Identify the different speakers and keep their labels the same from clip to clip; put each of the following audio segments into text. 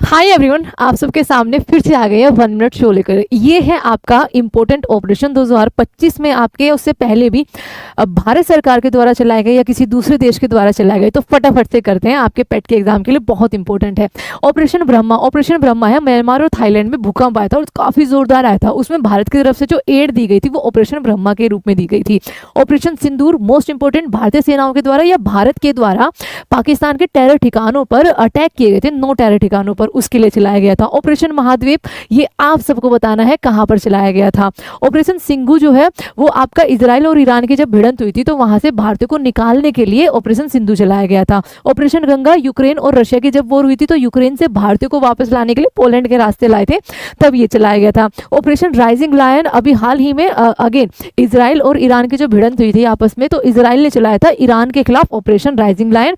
Speaker 1: Hi everyone, आप सबके सामने फिर से आ गए हैं 1 मिनट शो लेकर। ये है आपका इम्पोर्टेंट ऑपरेशन 2025 में आपके, उससे पहले भी भारत सरकार के द्वारा चलाए गए या किसी दूसरे देश के द्वारा चलाए गए। तो फटाफट से करते हैं, आपके पेट के एग्जाम के लिए बहुत इंपॉर्टेंट है। ऑपरेशन ब्रह्मा, ऑपरेशन ब्रह्मा है म्यांमार और थाईलैंड में भूकंप आया था और काफ़ी जोरदार आया था। उसमें भारत की तरफ से जो एड दी गई थी वो ऑपरेशन ब्रह्मा के रूप में दी गई थी। ऑपरेशन सिंदूर मोस्ट इंपोर्टेंट, भारतीय सेनाओं के द्वारा या भारत के द्वारा पाकिस्तान के टेरर ठिकानों पर अटैक किए गए थे, 9 टेरर ठिकानों पर, उसके लिए चलाया गया था। ऑपरेशन महाद्वीप, ये आप सबको बताना है कहां पर चलाया गया था। ऑपरेशन सिंधु जो है वो आपका इजराइल और ईरान की जब भिड़ंत हुई थी तो वहां से भारतीयों को निकालने के लिए ऑपरेशन सिंधु चलाया गया था। ऑपरेशन गंगा, यूक्रेन और रशिया की जब वॉर हुई थी तो यूक्रेन से भारतीयों को वापस लाने के लिए पोलैंड के रास्ते लाए थे, तब ये चलाया गया था। ऑपरेशन राइजिंग लायन, अभी हाल ही में अगेन इजराइल और ईरान की जो भिड़ंत हुई थी आपस में, तो इजराइल ने चलाया था ईरान के खिलाफ ऑपरेशन राइजिंग लायन।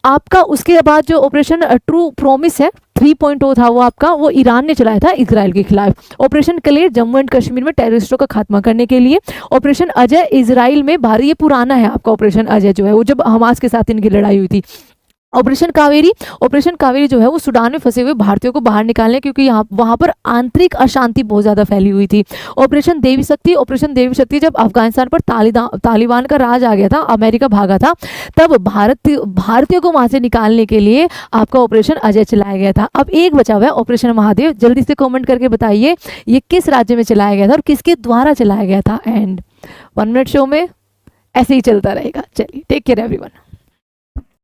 Speaker 1: आपका उसके बाद जो ऑपरेशन ट्रू प्रॉमिस है 3.0 था वो आपका, वो ईरान ने चलाया था इजराइल के खिलाफ। ऑपरेशन क्लेयर, जम्मू एंड कश्मीर में टेररिस्टों का खात्मा करने के लिए। ऑपरेशन अजय, इजराइल में भारी, ये पुराना है आपका ऑपरेशन अजय जो है, वो जब हमास के साथ इनकी लड़ाई हुई थी। ऑपरेशन कावेरी, ऑपरेशन कावेरी जो है वो सूडान में फंसे हुए भारतीयों को बाहर निकालने, क्योंकि यहाँ वहाँ पर आंतरिक अशांति बहुत ज़्यादा फैली हुई थी। ऑपरेशन देवी शक्ति, ऑपरेशन देवी शक्ति जब अफगानिस्तान पर तालिबान का राज आ गया था, अमेरिका भागा था, तब भारतीयों को वहाँ से निकालने के लिए आपका ऑपरेशन अजय चलाया गया था। अब एक बचा हुआ है ऑपरेशन महादेव, जल्दी से कॉमेंट करके बताइए ये किस राज्य में चलाया गया था और किसके द्वारा चलाया गया था। एंड 1 मिनट शो में ऐसे ही चलता रहेगा। चलिए, टेक केयर एवरीवन।